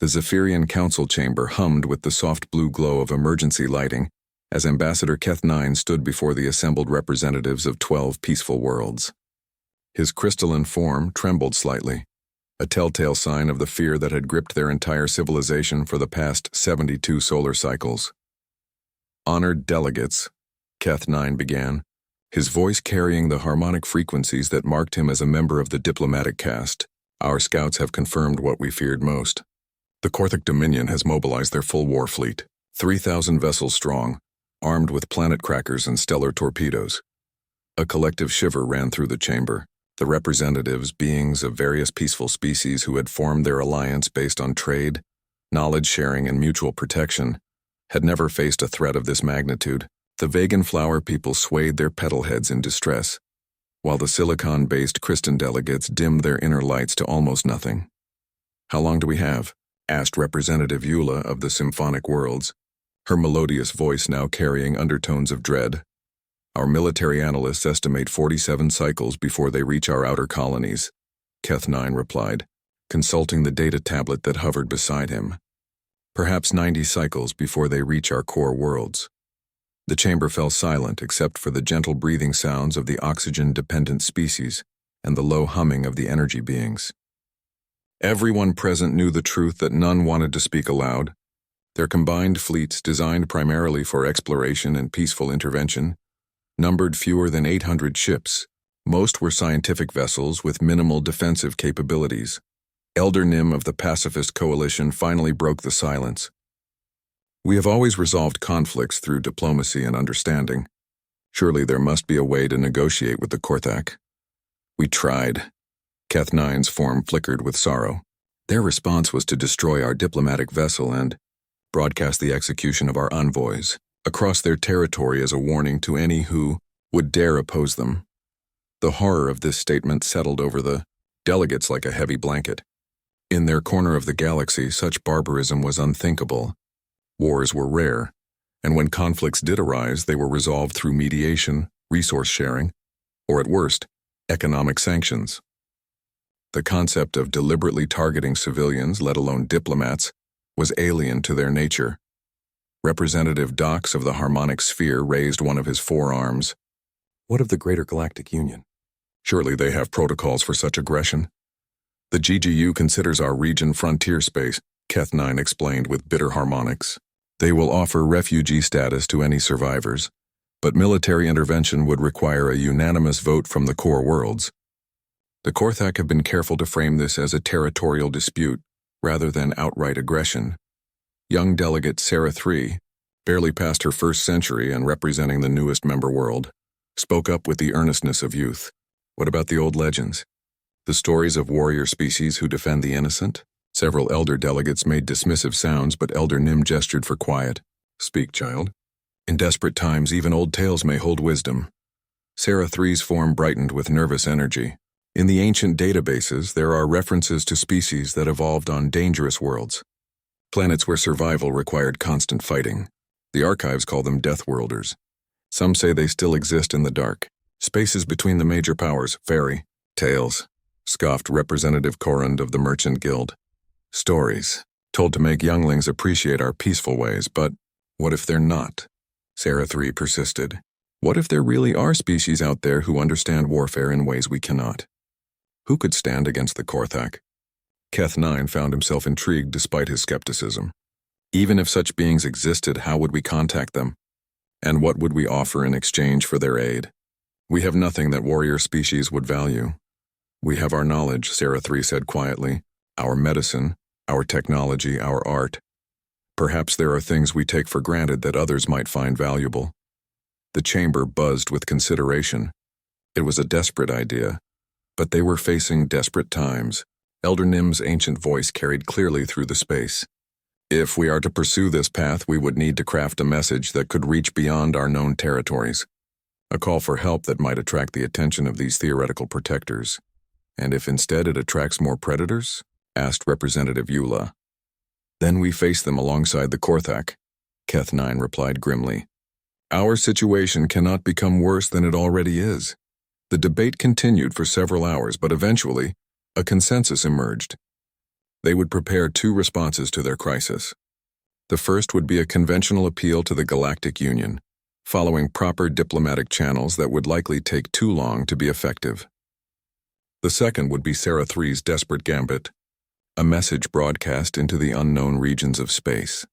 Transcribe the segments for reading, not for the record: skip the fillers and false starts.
The Zephyrian council chamber hummed with the soft blue glow of emergency lighting as Ambassador Keth-9 stood before the assembled representatives of 12 peaceful worlds. His crystalline form trembled slightly, a telltale sign of the fear that had gripped their entire civilization for the past 72 solar cycles. "Honored delegates," Keth-9 began, his voice carrying the harmonic frequencies that marked him as a member of the diplomatic caste. "Our scouts have confirmed what we feared most. The Korthic Dominion has mobilized their full war fleet, 3,000 vessels strong, armed with planet crackers and stellar torpedoes." A collective shiver ran through the chamber. The representatives, beings of various peaceful species who had formed their alliance based on trade, knowledge sharing, and mutual protection, had never faced a threat of this magnitude. The vegan flower people swayed their petal heads in distress, while the silicon-based Christian delegates dimmed their inner lights to almost nothing. "How long do we have?" asked Representative Eula of the Symphonic Worlds, her melodious voice now carrying undertones of dread. "Our military analysts estimate 47 cycles before they reach our outer colonies," Keth-9 replied, consulting the data tablet that hovered beside him. "Perhaps 90 cycles before they reach our core worlds." The chamber fell silent except for the gentle breathing sounds of the oxygen-dependent species and the low humming of the energy beings. Everyone present knew the truth that none wanted to speak aloud. Their combined fleets, designed primarily for exploration and peaceful intervention, numbered fewer than 800 ships. Most were scientific vessels with minimal defensive capabilities. Elder Nim of the Pacifist Coalition finally broke the silence. "We have always resolved conflicts through diplomacy and understanding. Surely there must be a way to negotiate with the Korthak." "We tried." Keth-9's form flickered with sorrow. "Their response was to destroy our diplomatic vessel and broadcast the execution of our envoys across their territory as a warning to any who would dare oppose them." The horror of this statement settled over the delegates like a heavy blanket. In their corner of the galaxy, such barbarism was unthinkable. Wars were rare, and when conflicts did arise, they were resolved through mediation, resource sharing, or at worst, economic sanctions. The concept of deliberately targeting civilians, let alone diplomats, was alien to their nature. Representative Dox of the Harmonic Sphere raised one of his forearms. "What of the Greater Galactic Union? Surely they have protocols for such aggression." "The GGU considers our region frontier space," Keth-9 explained with bitter harmonics. "They will offer refugee status to any survivors, but military intervention would require a unanimous vote from the core worlds." The Korthak have been careful to frame this as a territorial dispute rather than outright aggression. Young delegate Sarah III, barely past her first century and representing the newest member world, spoke up with the earnestness of youth. "What about the old legends? The stories of warrior species who defend the innocent?" Several elder delegates made dismissive sounds, but Elder Nim gestured for quiet. "Speak, child. In desperate times, even old tales may hold wisdom." Sarah III's form brightened with nervous energy. "In the ancient databases, there are references to species that evolved on dangerous worlds, planets where survival required constant fighting. The archives call them Deathworlders. Some say they still exist in the dark. Spaces between the major powers, fairy tales," scoffed Representative Corrand of the Merchant Guild. "Stories, told to make younglings appreciate our peaceful ways, but what if they're not?" Sarah III persisted. "What if there really are species out there who understand warfare in ways we cannot? Who could stand against the Korthak?" Keth-9 found himself intrigued despite his skepticism. Even if such beings existed, how would we contact them? And what would we offer in exchange for their aid? "We have nothing that warrior species would value. We have our knowledge," Sarah III said quietly, "our medicine, our technology, our art. Perhaps there are things we take for granted that others might find valuable." The chamber buzzed with consideration. It was a desperate idea, but they were facing desperate times. Elder Nim's ancient voice carried clearly through the space. "If we are to pursue this path, we would need to craft a message that could reach beyond our known territories. A call for help that might attract the attention of these theoretical protectors. And if instead it attracts more predators?" asked Representative Eula. "Then we face them alongside the Korthak," Keth-9 replied grimly. "Our situation cannot become worse than it already is." The debate continued for several hours, but eventually, a consensus emerged. They would prepare two responses to their crisis. The first would be a conventional appeal to the Galactic Union, following proper diplomatic channels that would likely take too long to be effective. The second would be Sarah 3's desperate gambit, a message broadcast into the unknown regions of space.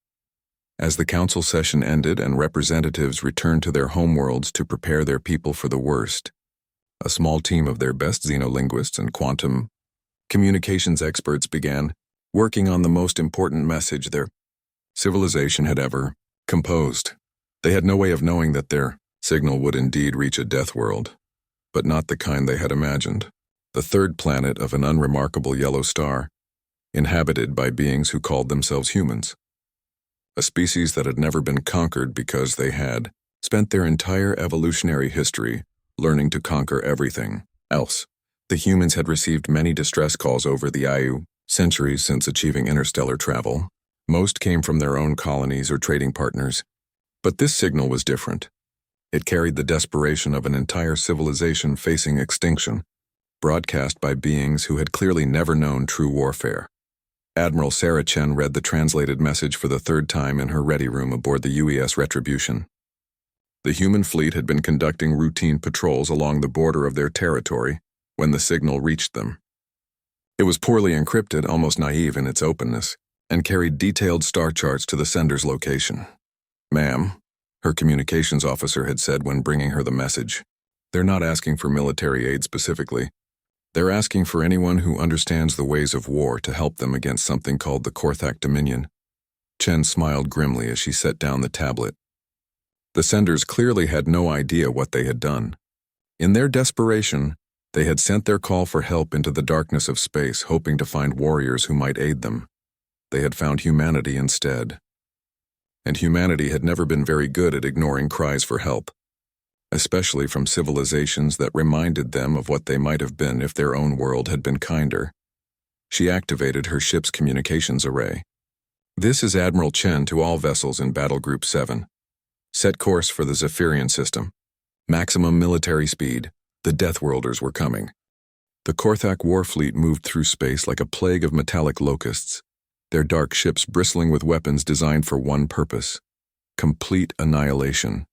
As the council session ended and representatives returned to their homeworlds to prepare their people for the worst, a small team of their best xenolinguists and quantum communications experts began working on the most important message their civilization had ever composed. They had no way of knowing that their signal would indeed reach a death world, but not the kind they had imagined. The third planet of an unremarkable yellow star, inhabited by beings who called themselves humans. A species that had never been conquered because they had spent their entire evolutionary history learning to conquer everything else. The humans had received many distress calls over the IU centuries since achieving interstellar travel. Most came from their own colonies or trading partners. But this signal was different. It carried the desperation of an entire civilization facing extinction, broadcast by beings who had clearly never known true warfare. Admiral Sarah Chen read the translated message for the third time in her ready room aboard the UES Retribution. The human fleet had been conducting routine patrols along the border of their territory when the signal reached them. It was poorly encrypted, almost naive in its openness, and carried detailed star charts to the sender's location. "Ma'am," her communications officer had said when bringing her the message, "they're not asking for military aid specifically. They're asking for anyone who understands the ways of war to help them against something called the Korthak Dominion." Chen smiled grimly as she set down the tablet. The senders clearly had no idea what they had done. In their desperation, they had sent their call for help into the darkness of space, hoping to find warriors who might aid them. They had found humanity instead. And humanity had never been very good at ignoring cries for help, especially from civilizations that reminded them of what they might have been if their own world had been kinder. She activated her ship's communications array. "This is Admiral Chen to all vessels in Battle Group 7. Set course for the Zephyrian system. Maximum military speed. The Deathworlders were coming." The Korthak war fleet moved through space like a plague of metallic locusts, their dark ships bristling with weapons designed for one purpose: complete annihilation.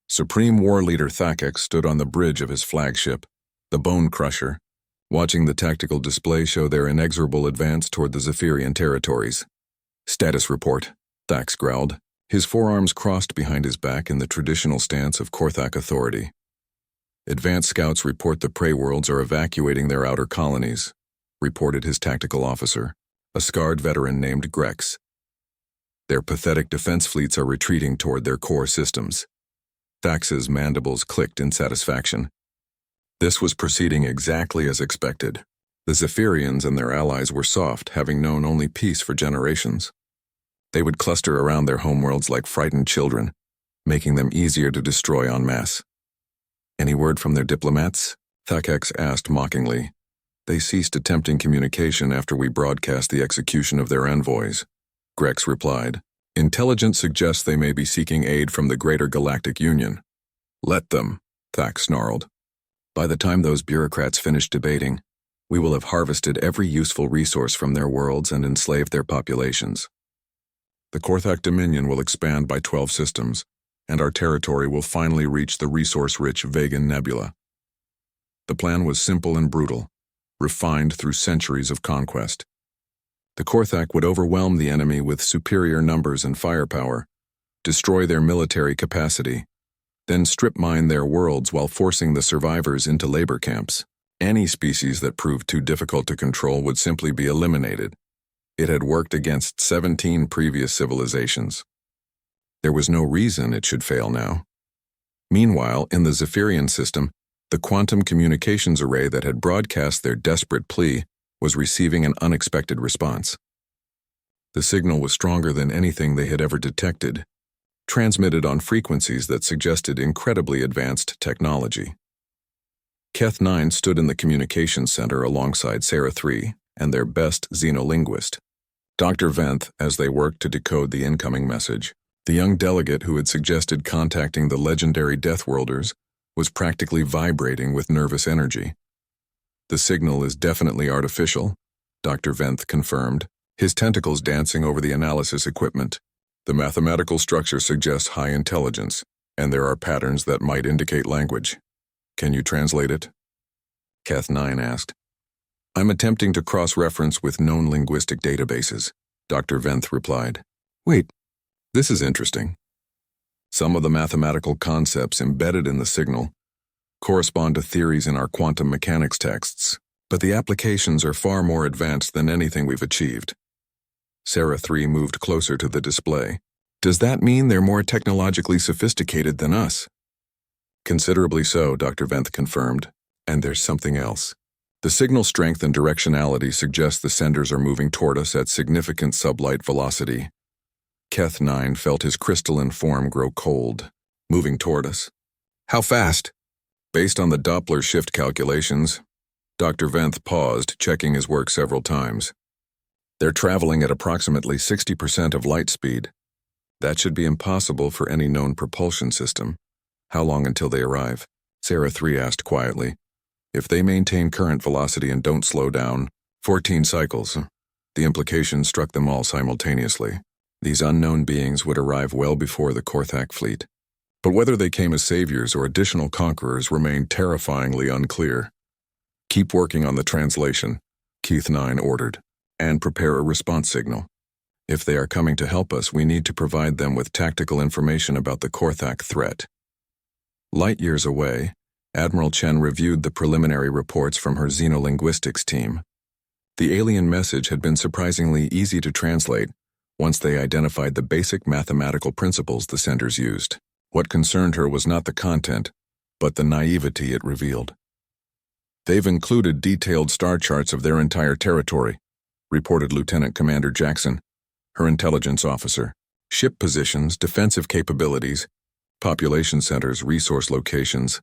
Supreme War Leader Thakek stood on the bridge of his flagship, the Bone Crusher, watching the tactical display show their inexorable advance toward the Zephyrian territories. "Status report," Thax growled, his forearms crossed behind his back in the traditional stance of Korthak authority. "Advanced scouts report the prey worlds are evacuating their outer colonies," reported his tactical officer, a scarred veteran named Grex. "Their pathetic defense fleets are retreating toward their core systems." Thax's mandibles clicked in satisfaction. This was proceeding exactly as expected. The Zephyrians and their allies were soft, having known only peace for generations. They would cluster around their homeworlds like frightened children, making them easier to destroy en masse. "Any word from their diplomats?" Thakex asked mockingly. "They ceased attempting communication after we broadcast the execution of their envoys," Grex replied. "Intelligence suggests they may be seeking aid from the greater Galactic Union." "Let them," Thax snarled. "By the time those bureaucrats finish debating, we will have harvested every useful resource from their worlds and enslaved their populations. The Korthak Dominion will expand by 12 systems, and our territory will finally reach the resource-rich Vegan Nebula." The plan was simple and brutal, refined through centuries of conquest. The Korthak would overwhelm the enemy with superior numbers and firepower, destroy their military capacity, then strip mine their worlds while forcing the survivors into labor camps. Any species that proved too difficult to control would simply be eliminated. It had worked against 17 previous civilizations. There was no reason it should fail now. Meanwhile, in the Zephyrian system, the quantum communications array that had broadcast their desperate plea was receiving an unexpected response. The signal was stronger than anything they had ever detected, transmitted on frequencies that suggested incredibly advanced technology. Keth 9 stood in the communications center alongside Sarah 3 and their best xenolinguist, Dr. Venth, as they worked to decode the incoming message. The young delegate who had suggested contacting the legendary Deathworlders was practically vibrating with nervous energy. "The signal is definitely artificial," Dr. Venth confirmed, his tentacles dancing over the analysis equipment. The mathematical structure suggests high intelligence, and there are patterns that might indicate language. Can you translate it? Keth 9 asked. I'm attempting to cross-reference with known linguistic databases, Dr. Venth replied. Wait, this is interesting. Some of the mathematical concepts embedded in the signal correspond to theories in our quantum mechanics texts, but the applications are far more advanced than anything we've achieved. Sarah 3 moved closer to the display. Does that mean they're more technologically sophisticated than us? Considerably so, Dr. Venth confirmed. And there's something else. The signal strength and directionality suggest the senders are moving toward us at significant sublight velocity. Keth 9 felt his crystalline form grow cold. Moving toward us? How fast? Based on the Doppler shift calculations, Dr. Venth paused, checking his work several times. They're traveling at approximately 60% of light speed. That should be impossible for any known propulsion system. How long until they arrive? Sarah 3 asked quietly. If they maintain current velocity and don't slow down, 14 cycles. The implication struck them all simultaneously. These unknown beings would arrive well before the Korthak fleet. But whether they came as saviors or additional conquerors remained terrifyingly unclear. Keep working on the translation, Keith 9 ordered, and prepare a response signal. If they are coming to help us, we need to provide them with tactical information about the Korthak threat. Light years away, Admiral Chen reviewed the preliminary reports from her xenolinguistics team. The alien message had been surprisingly easy to translate once they identified the basic mathematical principles the senders used. What concerned her was not the content, but the naivety it revealed. They've included detailed star charts of their entire territory, reported Lieutenant Commander Jackson, her intelligence officer. Ship positions, defensive capabilities, population centers, resource locations,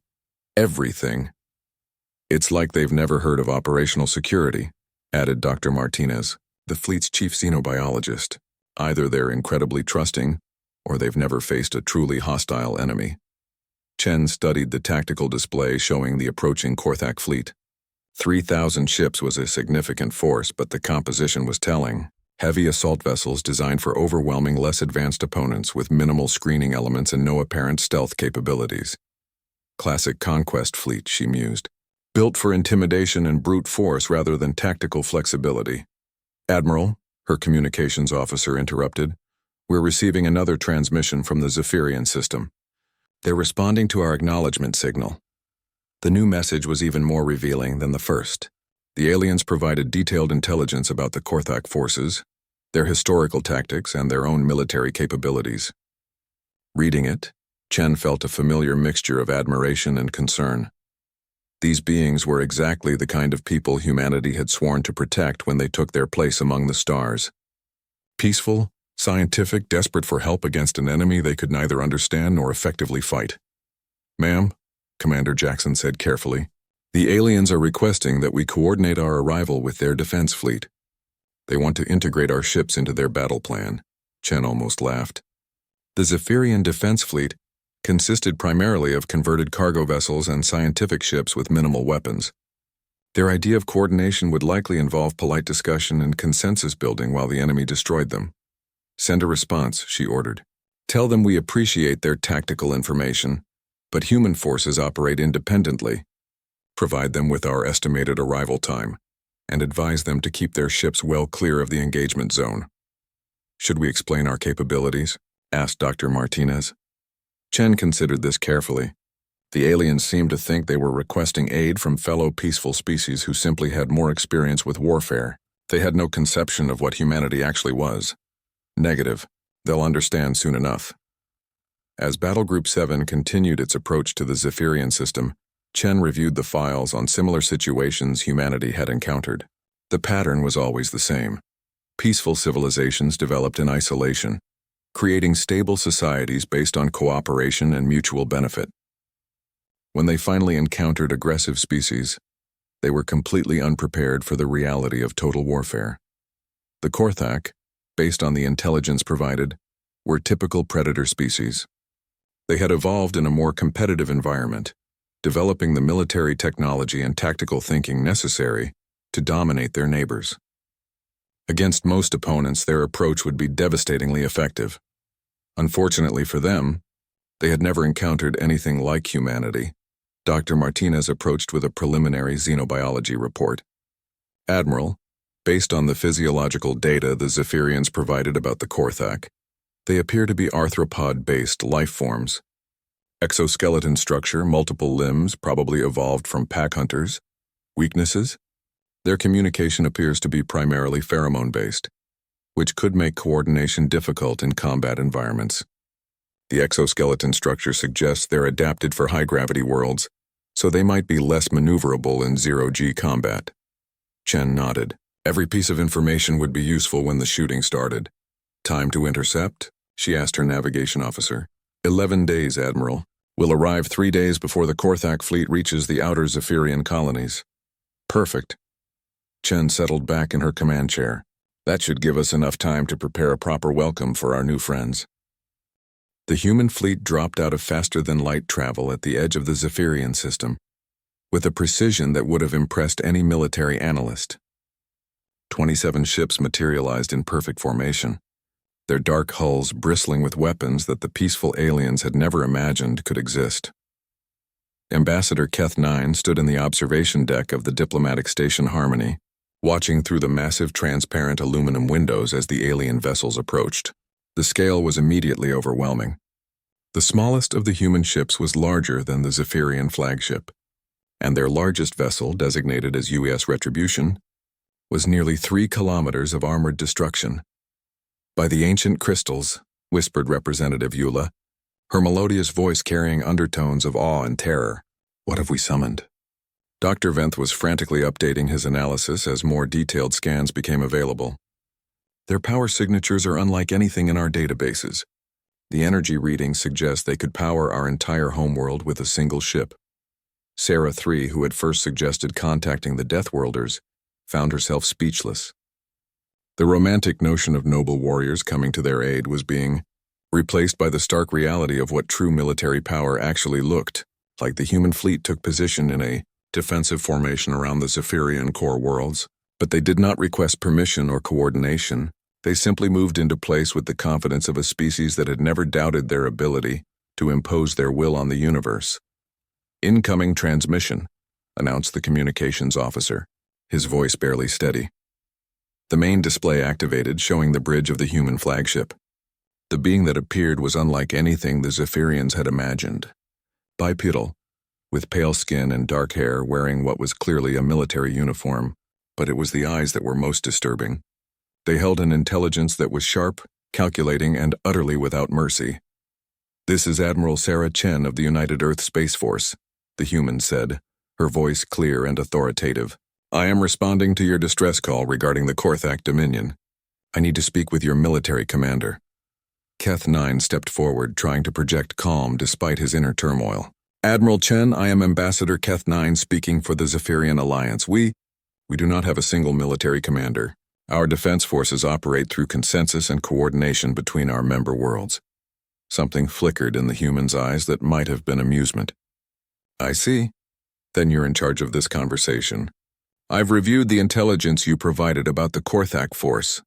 everything. It's like they've never heard of operational security, added Dr. Martinez, the fleet's chief xenobiologist. Either they're incredibly trusting, or they've never faced a truly hostile enemy. Chen studied the tactical display showing the approaching Korthak fleet. 3,000 ships was a significant force, but the composition was telling. Heavy assault vessels designed for overwhelming less advanced opponents with minimal screening elements and no apparent stealth capabilities. Classic conquest fleet, she mused. Built for intimidation and brute force rather than tactical flexibility. Admiral, her communications officer interrupted, we're receiving another transmission from the Zephyrian system. They're responding to our acknowledgement signal. The new message was even more revealing than the first. The aliens provided detailed intelligence about the Korthak forces, their historical tactics, and their own military capabilities. Reading it, Chen felt a familiar mixture of admiration and concern. These beings were exactly the kind of people humanity had sworn to protect when they took their place among the stars. Peaceful, scientific, desperate for help against an enemy they could neither understand nor effectively fight. Ma'am, Commander Jackson said carefully, the aliens are requesting that we coordinate our arrival with their defense fleet. They want to integrate our ships into their battle plan. Chen almost laughed. The Zephyrian defense fleet consisted primarily of converted cargo vessels and scientific ships with minimal weapons. Their idea of coordination would likely involve polite discussion and consensus building while the enemy destroyed them. Send a response, she ordered. Tell them we appreciate their tactical information, but human forces operate independently. Provide them with our estimated arrival time, and advise them to keep their ships well clear of the engagement zone. Should we explain our capabilities? Asked Dr. Martinez. Chen considered this carefully. The aliens seemed to think they were requesting aid from fellow peaceful species who simply had more experience with warfare. They had no conception of what humanity actually was. Negative. They'll understand soon enough. As Battle Group 7 continued its approach to the Zephyrian system, Chen reviewed the files on similar situations humanity had encountered. The pattern was always the same. Peaceful civilizations developed in isolation, creating stable societies based on cooperation and mutual benefit. When they finally encountered aggressive species, they were completely unprepared for the reality of total warfare. The Korthak, based on the intelligence provided, were typical predator species. They had evolved in a more competitive environment, developing the military technology and tactical thinking necessary to dominate their neighbors. Against most opponents, their approach would be devastatingly effective. Unfortunately for them, they had never encountered anything like humanity. Dr. Martinez approached with a preliminary xenobiology report. Admiral, based on the physiological data the Zephyrians provided about the Korthak, they appear to be arthropod-based life forms. Exoskeleton structure, multiple limbs, probably evolved from pack hunters. Weaknesses? Their communication appears to be primarily pheromone-based, which could make coordination difficult in combat environments. The exoskeleton structure suggests they're adapted for high-gravity worlds, so they might be less maneuverable in zero-G combat. Chen nodded. Every piece of information would be useful when the shooting started. Time to intercept? She asked her navigation officer. 11 days, Admiral. We'll arrive 3 days before the Korthak fleet reaches the outer Zephyrian colonies. Perfect. Chen settled back in her command chair. That should give us enough time to prepare a proper welcome for our new friends. The human fleet dropped out of faster-than-light travel at the edge of the Zephyrian system, with a precision that would have impressed any military analyst. 27 ships materialized in perfect formation, their dark hulls bristling with weapons that the peaceful aliens had never imagined could exist. Ambassador Keth 9 stood in the observation deck of the diplomatic station Harmony, watching through the massive transparent aluminum windows as the alien vessels approached. The scale was immediately overwhelming. The smallest of the human ships was larger than the Zephyrian flagship, and their largest vessel, designated as U.S. Retribution, was nearly 3 kilometers of armored destruction. By the ancient crystals, whispered Representative Eula, her melodious voice carrying undertones of awe and terror. What have we summoned? Dr. Venth was frantically updating his analysis as more detailed scans became available. Their power signatures are unlike anything in our databases. The energy readings suggest they could power our entire homeworld with a single ship. Sarah 3, who had first suggested contacting the Deathworlders, found herself speechless. The romantic notion of noble warriors coming to their aid was being replaced by the stark reality of what true military power actually looked like. The human fleet took position in a defensive formation around the Zephyrian core worlds, but they did not request permission or coordination. They simply moved into place with the confidence of a species that had never doubted their ability to impose their will on the universe. Incoming transmission, announced the communications officer, his voice barely steady. The main display activated, showing the bridge of the human flagship. The being that appeared was unlike anything the Zephyrians had imagined. Bipedal, with pale skin and dark hair, wearing what was clearly a military uniform, but it was the eyes that were most disturbing. They held an intelligence that was sharp, calculating, and utterly without mercy. "This is Admiral Sarah Chen of the United Earth Space Force," the human said, her voice clear and authoritative. "I am responding to your distress call regarding the Korthak Dominion. I need to speak with your military commander." Keth 9 stepped forward, trying to project calm despite his inner turmoil. "Admiral Chen, I am Ambassador Keth 9 speaking for the Zephyrian Alliance. We do not have a single military commander. Our defense forces operate through consensus and coordination between our member worlds." Something flickered in the human's eyes that might have been amusement. "I see. Then you're in charge of this conversation. I've reviewed the intelligence you provided about the Korthak force.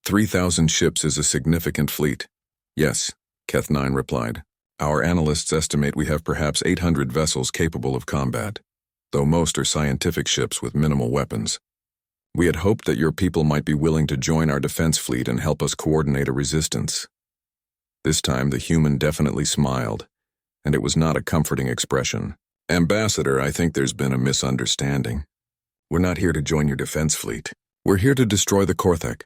3,000 ships is a significant fleet." "Yes," Keth 9 replied. "Our analysts estimate we have perhaps 800 vessels capable of combat, though most are scientific ships with minimal weapons. We had hoped that your people might be willing to join our defense fleet and help us coordinate a resistance." This time the human definitely smiled, and it was not a comforting expression. "Ambassador, I think there's been a misunderstanding. We're not here to join your defense fleet. We're here to destroy the Korthak."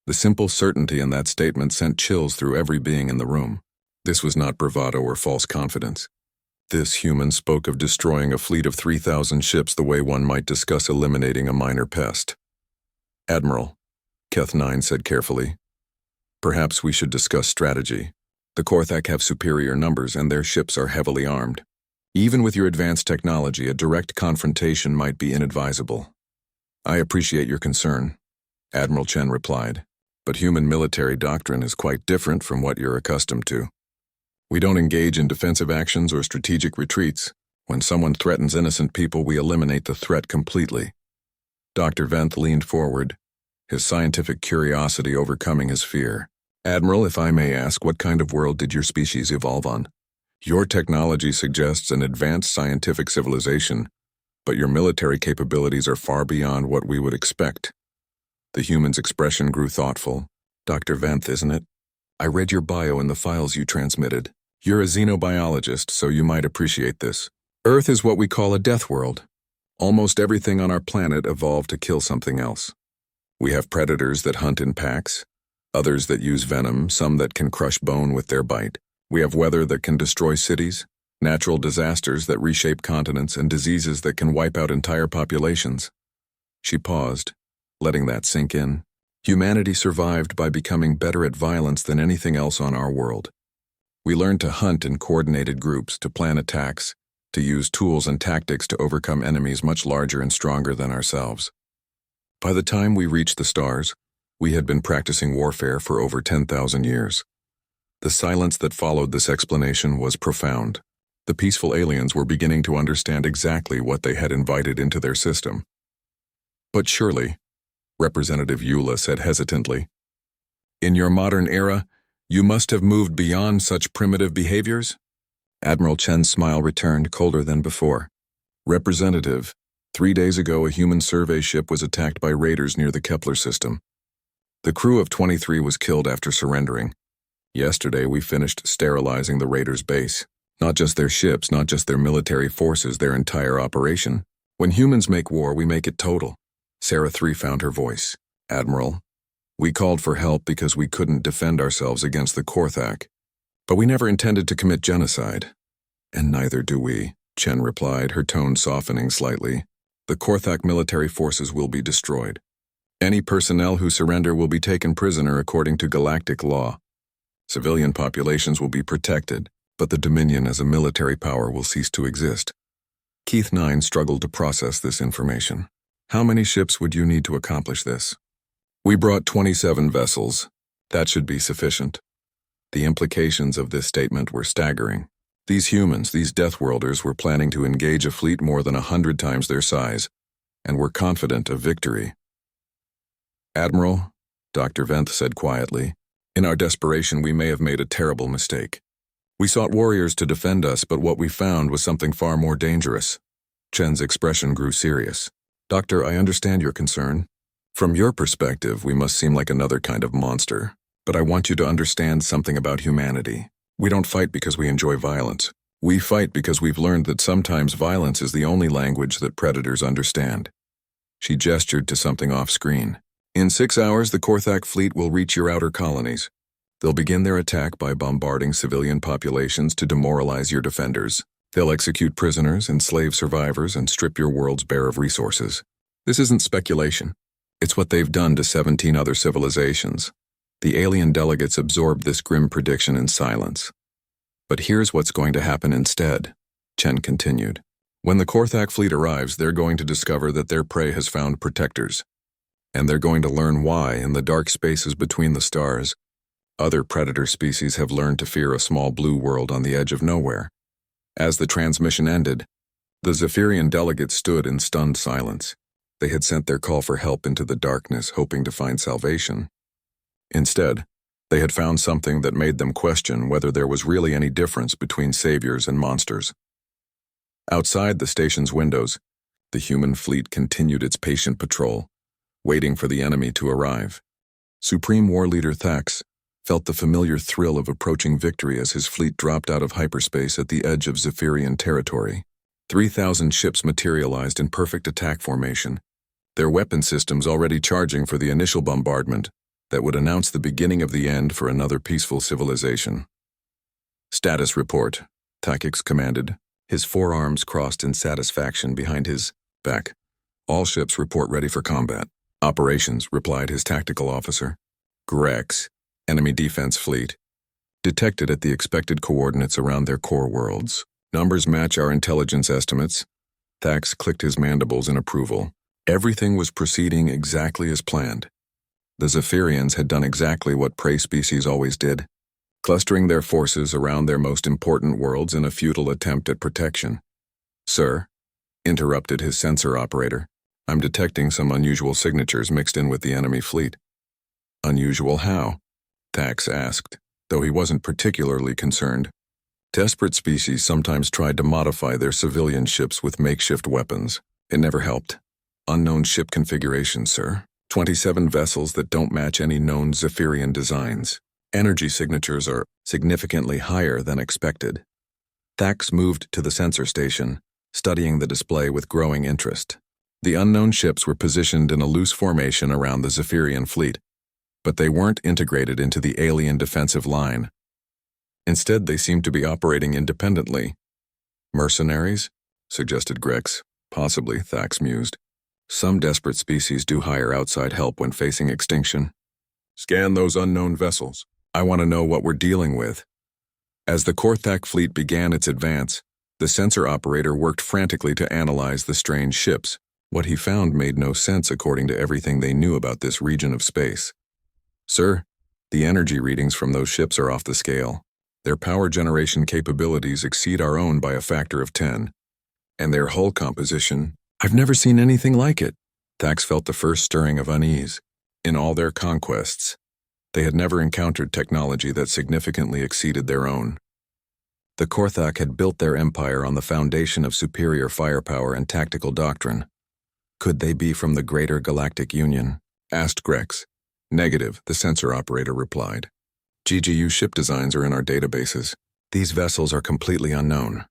The simple certainty in that statement sent chills through every being in the room. This was not bravado or false confidence. This human spoke of destroying a fleet of 3,000 ships the way one might discuss eliminating a minor pest. "Admiral," Keth 9 said carefully, "perhaps we should discuss strategy. The Korthak have superior numbers and their ships are heavily armed. Even with your advanced technology, a direct confrontation might be inadvisable." "I appreciate your concern," Admiral Chen replied, "but human military doctrine is quite different from what you're accustomed to. We don't engage in defensive actions or strategic retreats. When someone threatens innocent people, we eliminate the threat completely." Dr. Venth leaned forward, his scientific curiosity overcoming his fear. "Admiral, if I may ask, what kind of world did your species evolve on? Your technology suggests an advanced scientific civilization, but your military capabilities are far beyond what we would expect." The human's expression grew thoughtful. "Dr. Venth, isn't it? I read your bio in the files you transmitted. You're a xenobiologist, so you might appreciate this. Earth is what we call a death world. Almost everything on our planet evolved to kill something else. We have predators that hunt in packs, others that use venom, some that can crush bone with their bite. We have weather that can destroy cities, natural disasters that reshape continents, and diseases that can wipe out entire populations." She paused, letting that sink in. "Humanity survived by becoming better at violence than anything else on our world. We learned to hunt in coordinated groups, to plan attacks, to use tools and tactics to overcome enemies much larger and stronger than ourselves. By the time we reached the stars, we had been practicing warfare for over 10,000 years. The silence that followed this explanation was profound. The peaceful aliens were beginning to understand exactly what they had invited into their system. "But surely," Representative Eula said hesitantly, "in your modern era, you must have moved beyond such primitive behaviors?" Admiral Chen's smile returned, colder than before. "Representative, 3 days ago a human survey ship was attacked by raiders near the Kepler system. The crew of 23 was killed after surrendering. Yesterday we finished sterilizing the raiders' base. Not just their ships, not just their military forces, their entire operation. When humans make war, we make it total." Sarah 3 found her voice. "Admiral, we called for help because we couldn't defend ourselves against the Korthak. But we never intended to commit genocide." "And neither do we," Chen replied, her tone softening slightly. "The Korthak military forces will be destroyed. Any personnel who surrender will be taken prisoner according to galactic law. Civilian populations will be protected, but the Dominion as a military power will cease to exist." Keith 9 struggled to process this information. "How many ships would you need to accomplish this?" "We brought 27 vessels. That should be sufficient." The implications of this statement were staggering. These humans, these Deathworlders, were planning to engage a fleet more than 100 times their size, and were confident of victory. "Admiral," Dr. Venth said quietly, "in our desperation we may have made a terrible mistake. We sought warriors to defend us, but what we found was something far more dangerous." Chen's expression grew serious. "Doctor, I understand your concern. From your perspective, we must seem like another kind of monster. But I want you to understand something about humanity. We don't fight because we enjoy violence. We fight because we've learned that sometimes violence is the only language that predators understand." She gestured to something off-screen. "In 6 hours, the Korthak fleet will reach your outer colonies. They'll begin their attack by bombarding civilian populations to demoralize your defenders. They'll execute prisoners, enslave survivors, and strip your worlds bare of resources. This isn't speculation. It's what they've done to 17 other civilizations." The alien delegates absorbed this grim prediction in silence. "But here's what's going to happen instead," Chen continued. "When the Korthak fleet arrives, they're going to discover that their prey has found protectors. And they're going to learn why, in the dark spaces between the stars, other predator species have learned to fear a small blue world on the edge of nowhere." As the transmission ended, the Zephyrian delegates stood in stunned silence. They had sent their call for help into the darkness, hoping to find salvation. Instead, they had found something that made them question whether there was really any difference between saviors and monsters. Outside the station's windows, the human fleet continued its patient patrol, waiting for the enemy to arrive. Supreme War Leader Thax felt the familiar thrill of approaching victory as his fleet dropped out of hyperspace at the edge of Zephyrian territory. 3,000 ships materialized in perfect attack formation, their weapon systems already charging for the initial bombardment that would announce the beginning of the end for another peaceful civilization. "Status report," Takix commanded, his forearms crossed in satisfaction behind his back. "All ships report ready for combat." "Operations," replied his tactical officer. "Grex, enemy defense fleet, detected at the expected coordinates around their core worlds. Numbers match our intelligence estimates." Thax clicked his mandibles in approval. Everything was proceeding exactly as planned. The Zephyrians had done exactly what prey species always did, clustering their forces around their most important worlds in a futile attempt at protection. "Sir," interrupted his sensor operator, I'm detecting some unusual signatures mixed in with the enemy fleet. Unusual how? Thax asked, though he wasn't particularly concerned. Desperate species sometimes tried to modify their civilian ships with makeshift weapons. It never helped. Unknown ship configuration, sir. 27 vessels that don't match any known Zephyrian designs. Energy signatures are significantly higher than expected. Thax moved to the sensor station, studying the display with growing interest. The unknown ships were positioned in a loose formation around the Zephyrian fleet, but they weren't integrated into the alien defensive line. Instead, they seemed to be operating independently. Mercenaries? Suggested Grex. Possibly, Thax mused. Some desperate species do hire outside help when facing extinction. Scan those unknown vessels. I want to know what we're dealing with. As the Korthak fleet began its advance, the sensor operator worked frantically to analyze the strange ships. What he found made no sense according to everything they knew about this region of space. Sir, the energy readings from those ships are off the scale. Their power generation capabilities exceed our own by a factor of 10. And their hull composition, I've never seen anything like it. Thax felt the first stirring of unease. In all their conquests, they had never encountered technology that significantly exceeded their own. The Korthak had built their empire on the foundation of superior firepower and tactical doctrine. Could they be from the greater Galactic Union? Asked Grex. Negative, the sensor operator replied. GGU ship designs are in our databases. These vessels are completely unknown.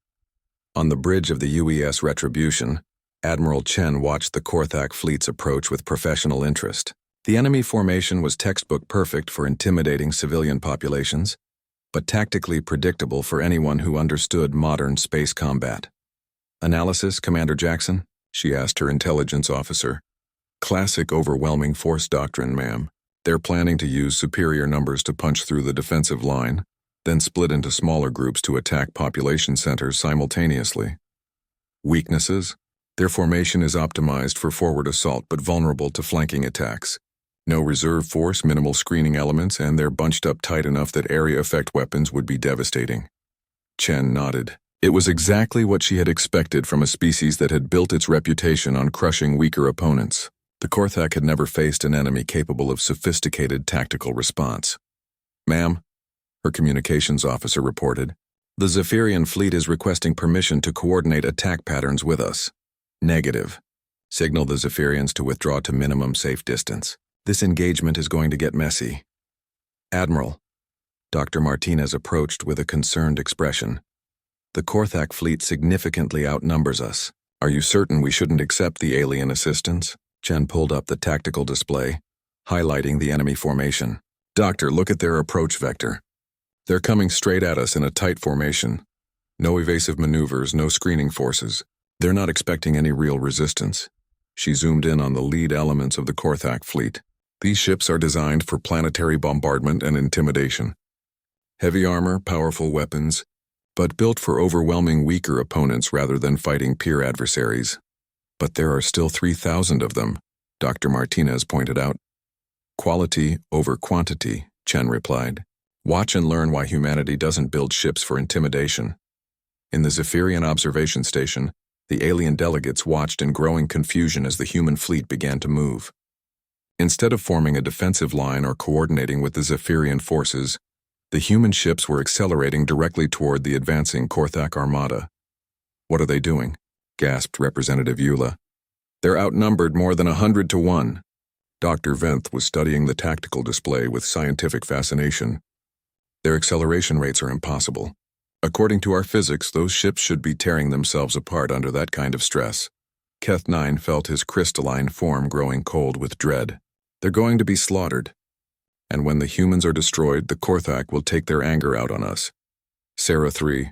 On the bridge of the UES Retribution, Admiral Chen watched the Korthak fleet's approach with professional interest. The enemy formation was textbook perfect for intimidating civilian populations, but tactically predictable for anyone who understood modern space combat. Analysis, Commander Jackson? She asked her intelligence officer. Classic overwhelming force doctrine, ma'am. They're planning to use superior numbers to punch through the defensive line, then split into smaller groups to attack population centers simultaneously. Weaknesses? Their formation is optimized for forward assault but vulnerable to flanking attacks. No reserve force, minimal screening elements, and they're bunched up tight enough that area effect weapons would be devastating. Chen nodded. It was exactly what she had expected from a species that had built its reputation on crushing weaker opponents. The Korthak had never faced an enemy capable of sophisticated tactical response. Ma'am, her communications officer reported, the Zephyrian fleet is requesting permission to coordinate attack patterns with us. Negative. Signal the Zephyrians to withdraw to minimum safe distance. This engagement is going to get messy. Admiral, Dr. Martinez approached with a concerned expression. The Korthak fleet significantly outnumbers us. Are you certain we shouldn't accept the alien assistance? Chen pulled up the tactical display, highlighting the enemy formation. Doctor, look at their approach vector. They're coming straight at us in a tight formation. No evasive maneuvers, no screening forces. They're not expecting any real resistance. She zoomed in on the lead elements of the Korthak fleet. These ships are designed for planetary bombardment and intimidation. Heavy armor, powerful weapons, but built for overwhelming weaker opponents rather than fighting peer adversaries. But there are still 3,000 of them, Dr. Martinez pointed out. Quality over quantity, Chen replied. Watch and learn why humanity doesn't build ships for intimidation. In the Zephyrian observation station, the alien delegates watched in growing confusion as the human fleet began to move. Instead of forming a defensive line or coordinating with the Zephyrian forces, the human ships were accelerating directly toward the advancing Korthak armada. What are they doing? Gasped Representative Eula. They're outnumbered more than 100 to 1. Dr. Venth was studying the tactical display with scientific fascination. Their acceleration rates are impossible. According to our physics, those ships should be tearing themselves apart under that kind of stress. Keth 9 felt his crystalline form growing cold with dread. They're going to be slaughtered. And when the humans are destroyed, the Korthak will take their anger out on us. Sarah 3,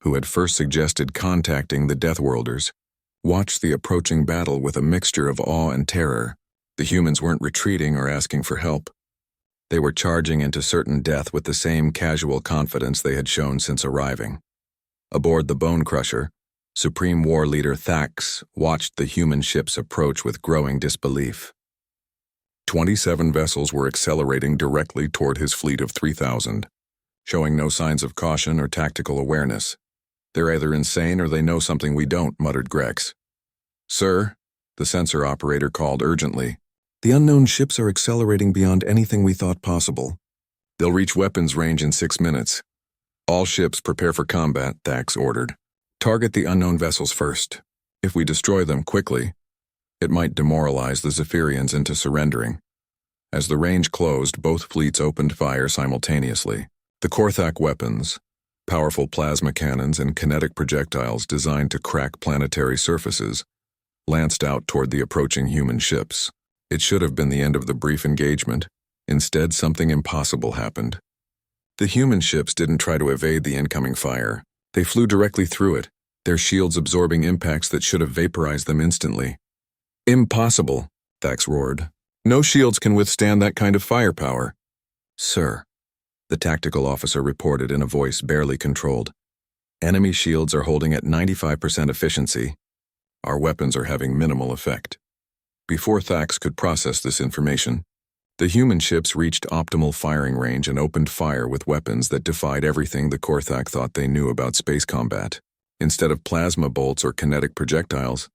who had first suggested contacting the Deathworlders, watched the approaching battle with a mixture of awe and terror. The humans weren't retreating or asking for help. They were charging into certain death with the same casual confidence they had shown since arriving. Aboard the Bone Crusher, Supreme War Leader Thax watched the human ships approach with growing disbelief. 27 vessels were accelerating directly toward his fleet of 3,000, showing no signs of caution or tactical awareness. They're either insane or they know something we don't, muttered Grex. Sir, The sensor operator called urgently. The unknown ships are accelerating beyond anything we thought possible. They'll reach weapons range in 6 minutes. All ships prepare for combat, Thax ordered. Target the unknown vessels first. If we destroy them quickly, it might demoralize the Zephyrians into surrendering. As the range closed, both fleets opened fire simultaneously. The Korthak weapons, powerful plasma cannons and kinetic projectiles designed to crack planetary surfaces, lanced out toward the approaching human ships. It should have been the end of the brief engagement. Instead, something impossible happened. The human ships didn't try to evade the incoming fire. They flew directly through it, their shields absorbing impacts that should have vaporized them instantly. Impossible, Thax roared. No shields can withstand that kind of firepower. Sir, the tactical officer reported in a voice barely controlled. Enemy shields are holding at 95% efficiency. Our weapons are having minimal effect. Before Thax could process this information, the human ships reached optimal firing range and opened fire with weapons that defied everything the Korthak thought they knew about space combat. Instead of plasma bolts or kinetic projectiles,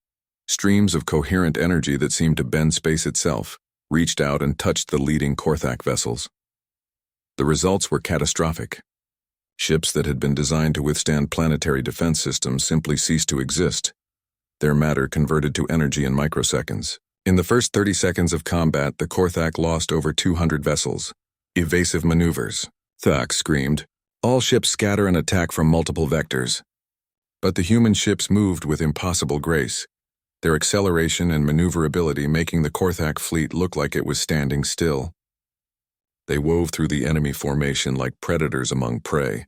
streams of coherent energy that seemed to bend space itself reached out and touched the leading Korthak vessels. The results were catastrophic. Ships that had been designed to withstand planetary defense systems simply ceased to exist. Their matter converted to energy in microseconds. In the first 30 seconds of combat, the Korthak lost over 200 vessels. Evasive maneuvers, Thax screamed. All ships scatter and attack from multiple vectors. But the human ships moved with impossible grace, their acceleration and maneuverability making the Korthak fleet look like it was standing still. They wove through the enemy formation like predators among prey,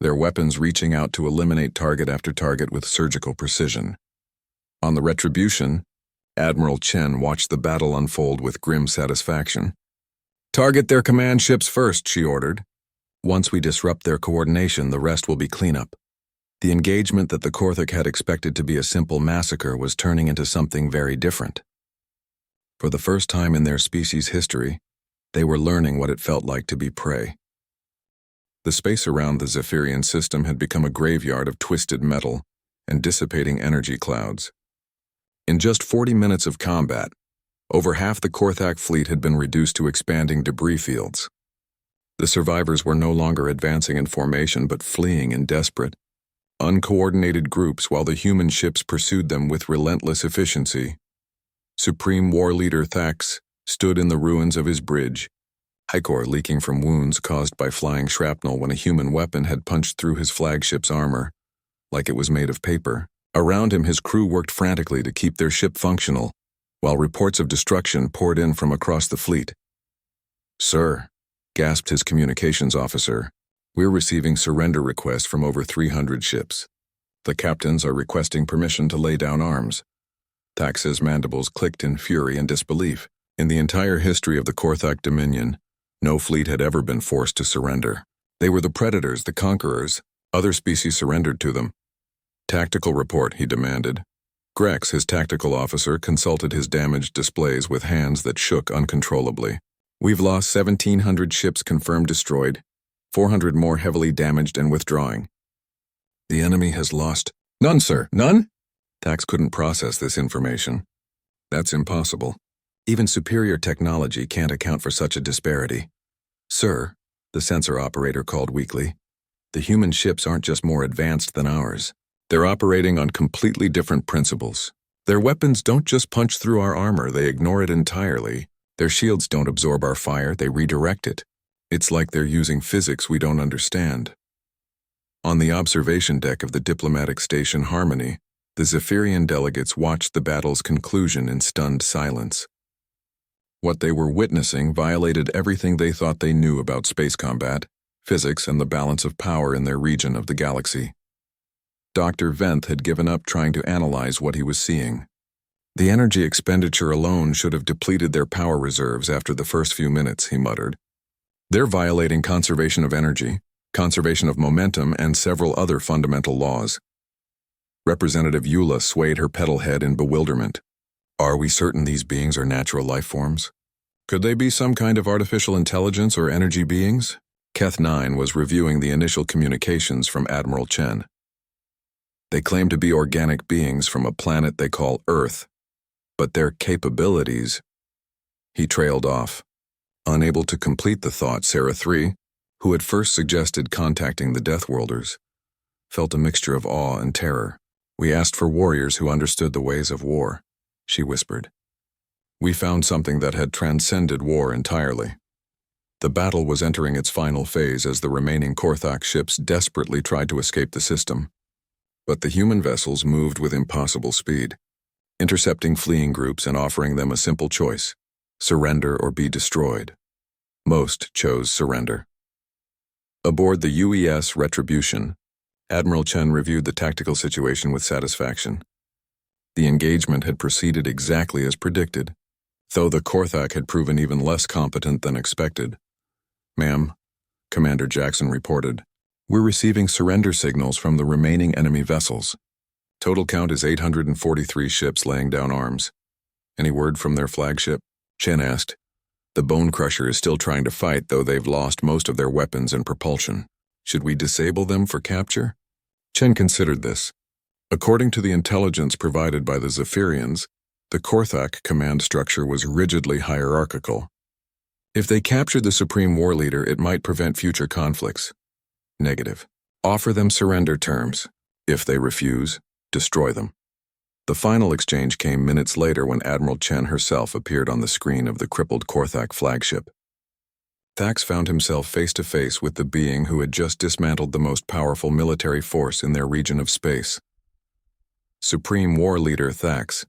their weapons reaching out to eliminate target after target with surgical precision. On the Retribution, Admiral Chen watched the battle unfold with grim satisfaction. Target their command ships first, she ordered. Once we disrupt their coordination, the rest will be cleanup. The engagement that the Korthak had expected to be a simple massacre was turning into something very different. For the first time in their species' history, they were learning what it felt like to be prey. The space around the Zephyrian system had become a graveyard of twisted metal and dissipating energy clouds. In just 40 minutes of combat, over half the Korthak fleet had been reduced to expanding debris fields. The survivors were no longer advancing in formation but fleeing in desperate, uncoordinated groups while the human ships pursued them with relentless efficiency. Supreme War Leader Thax stood in the ruins of his bridge, ichor leaking from wounds caused by flying shrapnel when a human weapon had punched through his flagship's armor, like it was made of paper. Around him, his crew worked frantically to keep their ship functional, while reports of destruction poured in from across the fleet. Sir, gasped his communications officer, we're receiving surrender requests from over 300 ships. The captains are requesting permission to lay down arms. Thax's mandibles clicked in fury and disbelief. In the entire history of the Korthak Dominion, no fleet had ever been forced to surrender. They were the predators, the conquerors. Other species surrendered to them. Tactical report, he demanded. Grex, his tactical officer, consulted his damaged displays with hands that shook uncontrollably. We've lost 1,700 ships confirmed destroyed, 400 more heavily damaged and withdrawing. The enemy has lost... None, sir, none? Thax couldn't process this information. That's impossible. Even superior technology can't account for such a disparity. Sir, the sensor operator called weakly, the human ships aren't just more advanced than ours. They're operating on completely different principles. Their weapons don't just punch through our armor, they ignore it entirely. Their shields don't absorb our fire, they redirect it. It's like they're using physics we don't understand. On the observation deck of the diplomatic station Harmony, the Zephyrian delegates watched the battle's conclusion in stunned silence. What they were witnessing violated everything they thought they knew about space combat, physics, and the balance of power in their region of the galaxy. Dr. Venth had given up trying to analyze what he was seeing. The energy expenditure alone should have depleted their power reserves after the first few minutes, he muttered. They're violating conservation of energy, conservation of momentum, and several other fundamental laws. Representative Eula swayed her petal head in bewilderment. Are we certain these beings are natural life forms? Could they be some kind of artificial intelligence or energy beings? Keth 9 was reviewing the initial communications from Admiral Chen. They claim to be organic beings from a planet they call Earth. But their capabilities... He trailed off. Unable to complete the thought, Sarah 3, who had first suggested contacting the Deathworlders, felt a mixture of awe and terror. "We asked for warriors who understood the ways of war," she whispered. "We found something that had transcended war entirely." The battle was entering its final phase as the remaining Korthak ships desperately tried to escape the system. But the human vessels moved with impossible speed, intercepting fleeing groups and offering them a simple choice: surrender or be destroyed. Most chose surrender. Aboard the UES Retribution, Admiral Chen reviewed the tactical situation with satisfaction. The engagement had proceeded exactly as predicted, though the Korthak had proven even less competent than expected. "Ma'am," Commander Jackson reported, "we're receiving surrender signals from the remaining enemy vessels. Total count is 843 ships laying down arms. Any word from their flagship?" Chen asked. "The Bone Crusher is still trying to fight, though they've lost most of their weapons and propulsion. Should we disable them for capture?" Chen considered this. According to the intelligence provided by the Zephyrians, the Korthak command structure was rigidly hierarchical. If they captured the Supreme War Leader, it might prevent future conflicts. Negative. Offer them surrender terms. If they refuse, destroy them. The final exchange came minutes later when Admiral Chen herself appeared on the screen of the crippled Korthak flagship. Thax found himself face to face with the being who had just dismantled the most powerful military force in their region of space. "Supreme War Leader Thax,"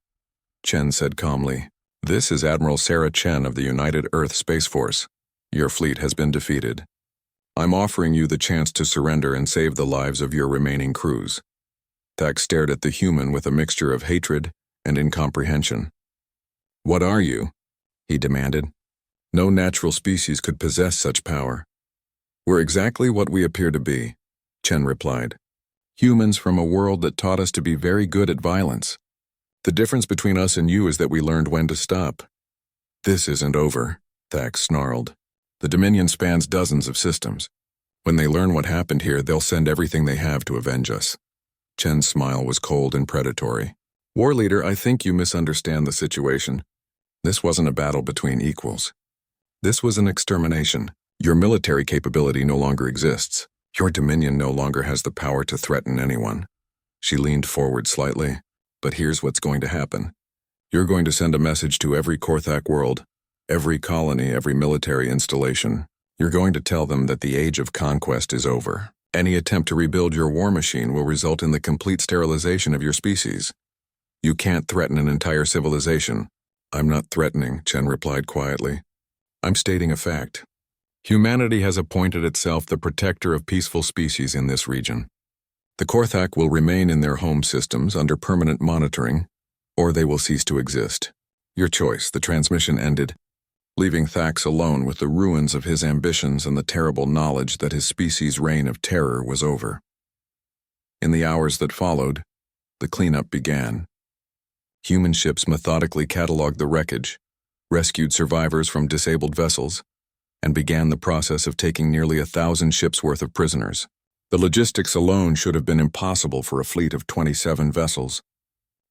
Chen said calmly, "this is Admiral Sarah Chen of the United Earth Space Force. Your fleet has been defeated. I'm offering you the chance to surrender and save the lives of your remaining crews." Thax stared at the human with a mixture of hatred and incomprehension. "What are you?" he demanded. "No natural species could possess such power." "We're exactly what we appear to be," Chen replied. "Humans from a world that taught us to be very good at violence. The difference between us and you is that we learned when to stop." "This isn't over," Thax snarled. "The Dominion spans dozens of systems. When they learn what happened here, they'll send everything they have to avenge us." Chen's smile was cold and predatory. "War Leader, I think you misunderstand the situation. This wasn't a battle between equals. This was an extermination. Your military capability no longer exists. Your Dominion no longer has the power to threaten anyone." She leaned forward slightly. "But here's what's going to happen. You're going to send a message to every Korthak world, every colony, every military installation. You're going to tell them that the age of conquest is over. Any attempt to rebuild your war machine will result in the complete sterilization of your species. You can't threaten an entire civilization." "I'm not threatening," Chen replied quietly. "I'm stating a fact. Humanity has appointed itself the protector of peaceful species in this region. The Korthak will remain in their home systems under permanent monitoring, or they will cease to exist. Your choice." The transmission ended, leaving Thax alone with the ruins of his ambitions and the terrible knowledge that his species' reign of terror was over. In the hours that followed, the cleanup began. Human ships methodically cataloged the wreckage, rescued survivors from disabled vessels, and began the process of taking nearly 1,000 ships' worth of prisoners. The logistics alone should have been impossible for a fleet of 27 vessels,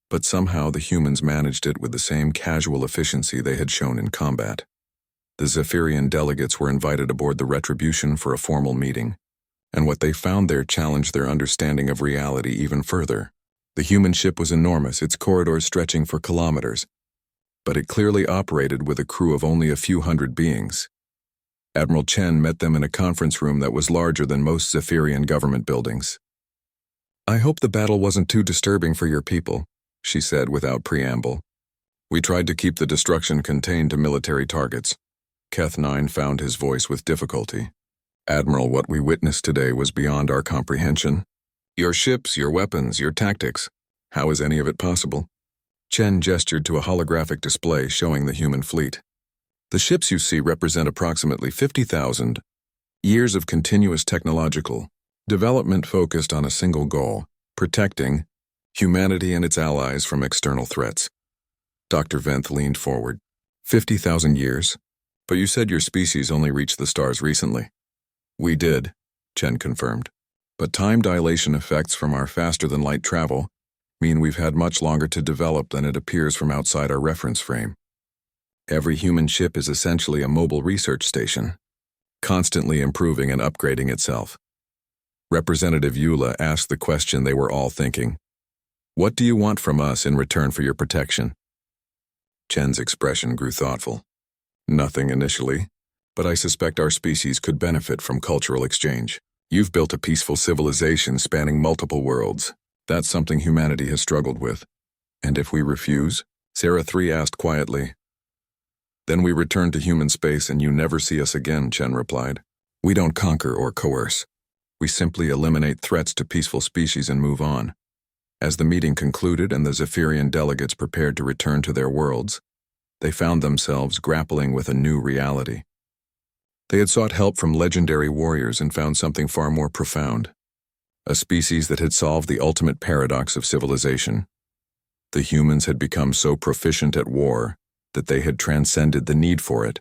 but somehow the humans managed it with the same casual efficiency they had shown in combat. The Zephyrian delegates were invited aboard the Retribution for a formal meeting, and what they found there challenged their understanding of reality even further. The human ship was enormous, its corridors stretching for kilometers, but it clearly operated with a crew of only a few hundred beings. Admiral Chen met them in a conference room that was larger than most Zephyrian government buildings. "I hope the battle wasn't too disturbing for your people," she said without preamble. "We tried to keep the destruction contained to military targets." Keth 9 found his voice with difficulty. "Admiral, what we witnessed today was beyond our comprehension. Your ships, your weapons, your tactics. How is any of it possible?" Chen gestured to a holographic display showing the human fleet. "The ships you see represent approximately 50,000 years of continuous technological development focused on a single goal: protecting humanity and its allies from external threats." Dr. Venth leaned forward. 50,000 years? But you said your species only reached the stars recently." "We did," Chen confirmed. "But time dilation effects from our faster-than-light travel mean we've had much longer to develop than it appears from outside our reference frame. Every human ship is essentially a mobile research station, constantly improving and upgrading itself. Representative Eula asked the question they were all thinking. What do you want from us in return for your protection? Chen's expression grew thoughtful. Nothing initially, but I suspect our species could benefit from cultural exchange. You've built a peaceful civilization spanning multiple worlds. That's something humanity has struggled with. And if we refuse? Sarah 3 asked quietly. Then we return to human space and you never see us again, Chen replied. We don't conquer or coerce. We simply eliminate threats to peaceful species and move on. As the meeting concluded and the Zephyrian delegates prepared to return to their worlds, they found themselves grappling with a new reality. They had sought help from legendary warriors and found something far more profound. A species that had solved the ultimate paradox of civilization. The humans had become so proficient at war that they had transcended the need for it,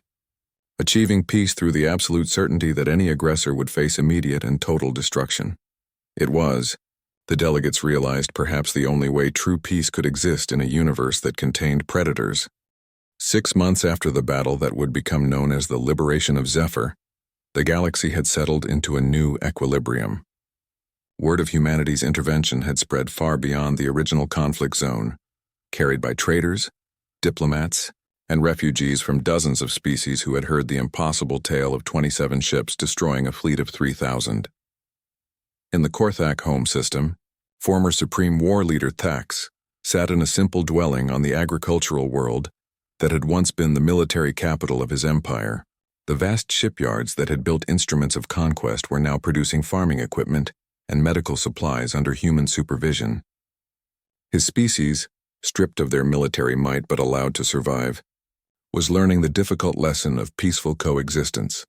achieving peace through the absolute certainty that any aggressor would face immediate and total destruction. It was, the delegates realized, perhaps the only way true peace could exist in a universe that contained predators. 6 months after the battle that would become known as the Liberation of Zephyr, the galaxy had settled into a new equilibrium. Word of humanity's intervention had spread far beyond the original conflict zone, carried by traders, diplomats, and refugees from dozens of species who had heard the impossible tale of 27 ships destroying a fleet of 3,000. In the Korthak home system, former Supreme War Leader Thax sat in a simple dwelling on the agricultural world that had once been the military capital of his empire. The vast shipyards that had built instruments of conquest were now producing farming equipment and medical supplies under human supervision. His species, stripped of their military might but allowed to survive, was learning the difficult lesson of peaceful coexistence.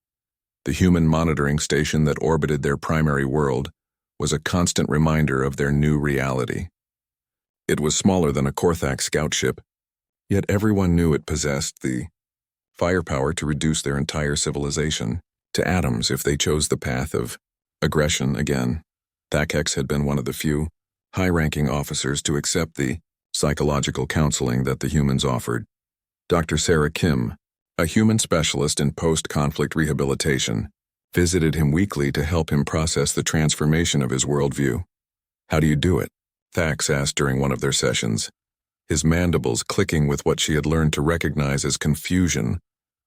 The human monitoring station that orbited their primary world was a constant reminder of their new reality. It was smaller than a Korthak scout ship, yet everyone knew it possessed the firepower to reduce their entire civilization to atoms if they chose the path of aggression again. Thakex had been one of the few high-ranking officers to accept the psychological counseling that the humans offered. Dr. Sarah Kim, a human specialist in post-conflict rehabilitation, visited him weekly to help him process the transformation of his worldview. How do you do it? Thax asked during one of their sessions, his mandibles clicking with what she had learned to recognize as confusion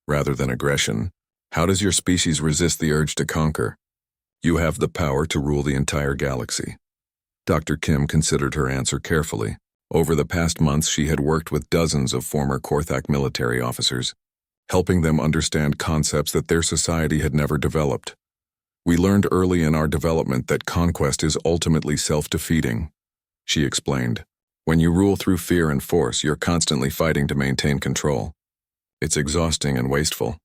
rather than aggression. How does your species resist the urge to conquer? You have the power to rule the entire galaxy. Dr. Kim considered her answer carefully. Over the past months, she had worked with dozens of former Korthak military officers, helping them understand concepts that their society had never developed. We learned early in our development that conquest is ultimately self-defeating, she explained. When you rule through fear and force, you're constantly fighting to maintain control. It's exhausting and wasteful.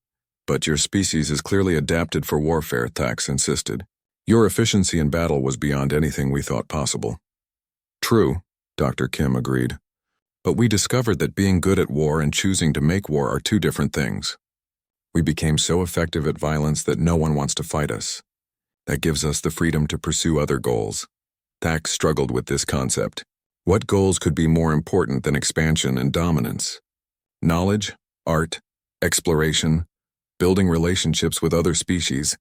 But your species is clearly adapted for warfare, Thax insisted. Your efficiency in battle was beyond anything we thought possible. True, Dr. Kim agreed. But we discovered that being good at war and choosing to make war are two different things. We became so effective at violence that no one wants to fight us. That gives us the freedom to pursue other goals. Thax struggled with this concept. What goals could be more important than expansion and dominance? Knowledge, art, exploration, building relationships with other species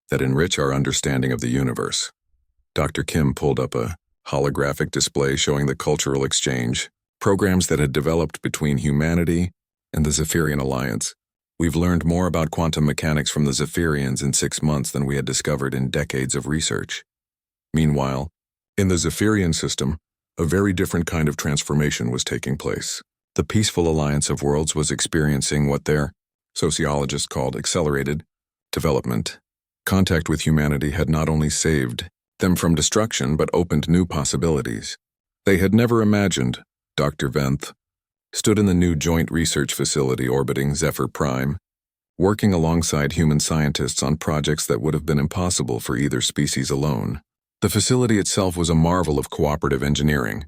that enrich our understanding of the universe. Dr. Kim pulled up a holographic display showing the cultural exchange, programs that had developed between humanity and the Zephyrian Alliance. We've learned more about quantum mechanics from the Zephyrians in 6 months than we had discovered in decades of research. Meanwhile, in the Zephyrian system, a very different kind of transformation was taking place. The peaceful alliance of worlds was experiencing what their sociologists called accelerated development. Contact with humanity had not only saved them from destruction but opened new possibilities. They had never imagined. Dr. Venth stood in the new joint research facility orbiting Zephyr Prime, working alongside human scientists on projects that would have been impossible for either species alone. The facility itself was a marvel of cooperative engineering,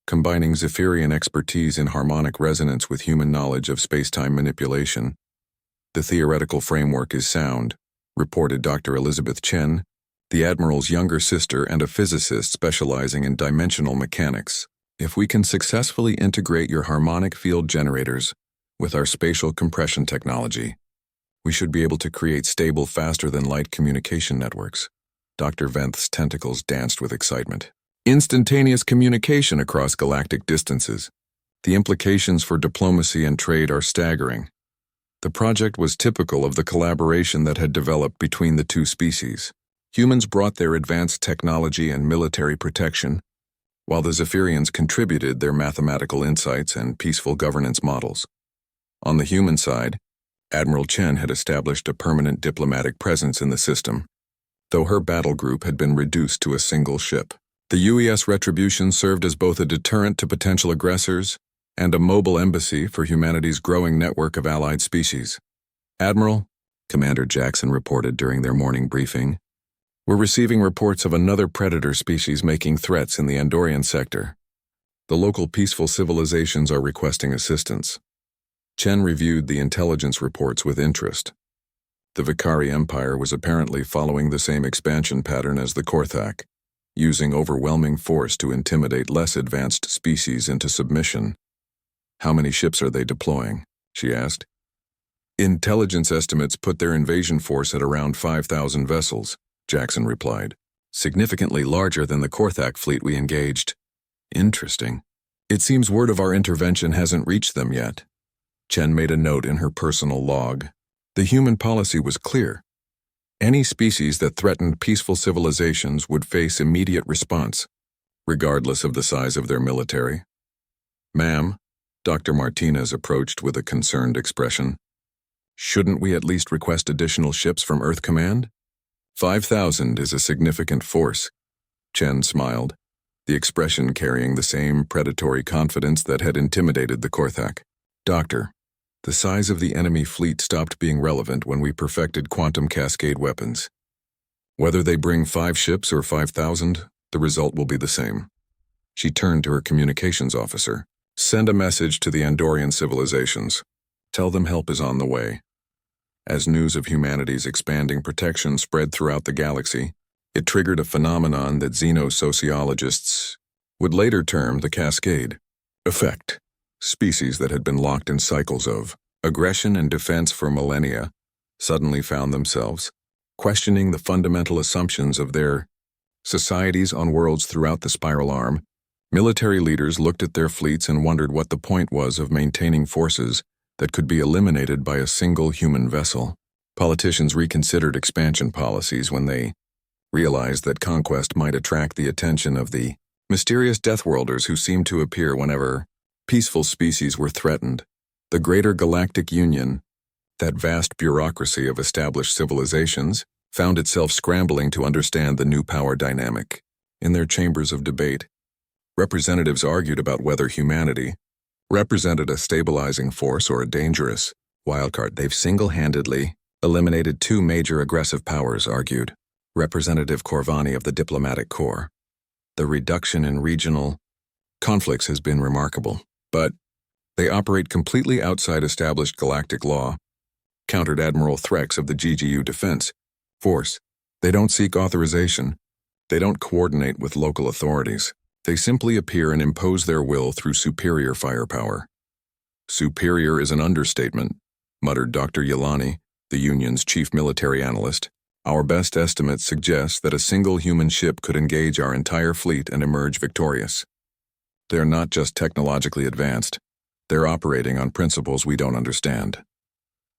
combining Zephyrian expertise in harmonic resonance with human knowledge of space-time manipulation. The theoretical framework is sound, reported Dr. Elizabeth Chen, the Admiral's younger sister and a physicist specializing in dimensional mechanics. If we can successfully integrate your harmonic field generators with our spatial compression technology, we should be able to create stable, faster-than-light communication networks. Dr. Venth's tentacles danced with excitement. Instantaneous communication across galactic distances. The implications for diplomacy and trade are staggering. The project was typical of the collaboration that had developed between the two species. Humans brought their advanced technology and military protection, while the Zephyrians contributed their mathematical insights and peaceful governance models. On the human side, Admiral Chen had established a permanent diplomatic presence in the system, though her battle group had been reduced to a single ship. The UES Retribution served as both a deterrent to potential aggressors and a mobile embassy for humanity's growing network of allied species. Admiral, Commander Jackson reported during their morning briefing, we're receiving reports of another predator species making threats in the Andorian sector. The local peaceful civilizations are requesting assistance. Chen reviewed the intelligence reports with interest. The Vicari Empire was apparently following the same expansion pattern as the Korthak, using overwhelming force to intimidate less advanced species into submission. How many ships are they deploying? She asked. Intelligence estimates put their invasion force at around 5,000 vessels, Jackson replied, significantly larger than the Korthak fleet we engaged. Interesting. It seems word of our intervention hasn't reached them yet. Chen made a note in her personal log. The human policy was clear. Any species that threatened peaceful civilizations would face immediate response, regardless of the size of their military. Ma'am, Dr. Martinez approached with a concerned expression. Shouldn't we at least request additional ships from Earth Command? 5,000 is a significant force. Chen smiled, the expression carrying the same predatory confidence that had intimidated the Korthak. Doctor, the size of the enemy fleet stopped being relevant when we perfected quantum cascade weapons. Whether they bring 5 ships or 5,000, the result will be the same. She turned to her communications officer. Send a message to the Andorian civilizations. Tell them help is on the way. As news of humanity's expanding protection spread throughout the galaxy, it triggered a phenomenon that xenosociologists would later term the cascade effect. Species that had been locked in cycles of aggression and defense for millennia suddenly found themselves questioning the fundamental assumptions of their societies on worlds throughout the spiral arm. Military leaders looked at their fleets and wondered what the point was of maintaining forces that could be eliminated by a single human vessel. Politicians reconsidered expansion policies when they realized that conquest might attract the attention of the mysterious Deathworlders who seemed to appear whenever peaceful species were threatened. The Greater Galactic Union, that vast bureaucracy of established civilizations, found itself scrambling to understand the new power dynamic. In their chambers of debate, representatives argued about whether humanity represented a stabilizing force or a dangerous wildcard. They've single-handedly eliminated 2 major aggressive powers, argued Representative Corvani of the Diplomatic Corps. The reduction in regional conflicts has been remarkable, but they operate completely outside established galactic law, countered Admiral Threx of the GGU Defense Force. They don't seek authorization. They don't coordinate with local authorities. They simply appear and impose their will through superior firepower. Superior is an understatement, muttered Dr. Yelani, the Union's chief military analyst. Our best estimates suggest that a single human ship could engage our entire fleet and emerge victorious. They're not just technologically advanced. They're operating on principles we don't understand.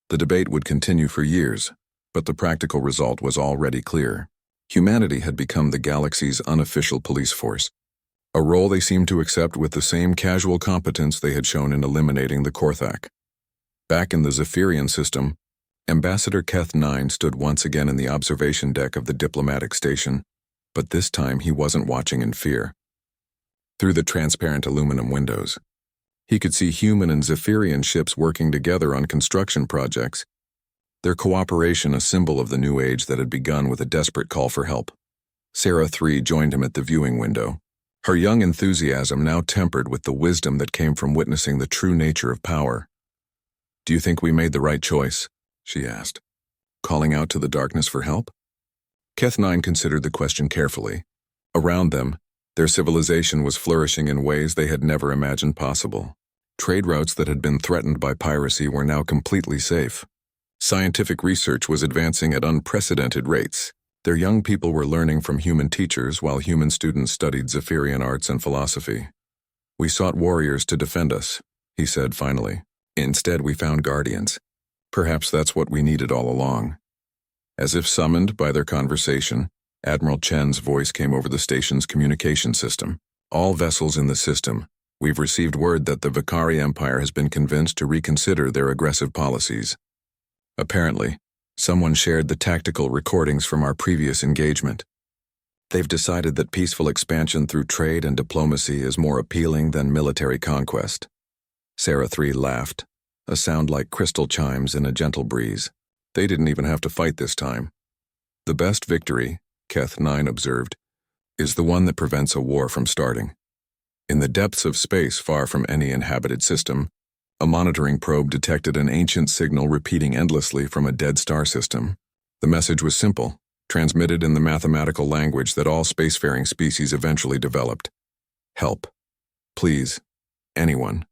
The debate would continue for years, but the practical result was already clear. Humanity had become the galaxy's unofficial police force, a role they seemed to accept with the same casual competence they had shown in eliminating the Korthak. Back in the Zephyrian system, Ambassador Keth 9 stood once again in the observation deck of the diplomatic station, but this time he wasn't watching in fear. Through the transparent aluminum windows, he could see human and Zephyrian ships working together on construction projects, their cooperation a symbol of the new age that had begun with a desperate call for help. Sarah 3 joined him at the viewing window, her young enthusiasm now tempered with the wisdom that came from witnessing the true nature of power. "Do you think we made the right choice?" she asked, calling out to the darkness for help. Keth 9 considered the question carefully. Around them, Their civilization was flourishing in ways they had never imagined possible. Trade routes that had been threatened by piracy were now completely safe. Scientific research was advancing at unprecedented rates. Their young people were learning from human teachers while human students studied Zephyrian arts and philosophy. "We sought warriors to defend us," he said finally. "Instead, we found guardians. Perhaps that's what we needed all along." As if summoned by their conversation, Admiral Chen's voice came over the station's communication system. "All vessels in the system, we've received word that the Vakari Empire has been convinced to reconsider their aggressive policies. Apparently, someone shared the tactical recordings from our previous engagement. They've decided that peaceful expansion through trade and diplomacy is more appealing than military conquest." Sarah 3 laughed, a sound like crystal chimes in a gentle breeze. "They didn't even have to fight this time." "The best victory," Keth 9 observed, "is the one that prevents a war from starting." In the depths of space far from any inhabited system, a monitoring probe detected an ancient signal repeating endlessly from a dead star system. The message was simple, transmitted in the mathematical language that all spacefaring species eventually developed. "Help. Please. Anyone.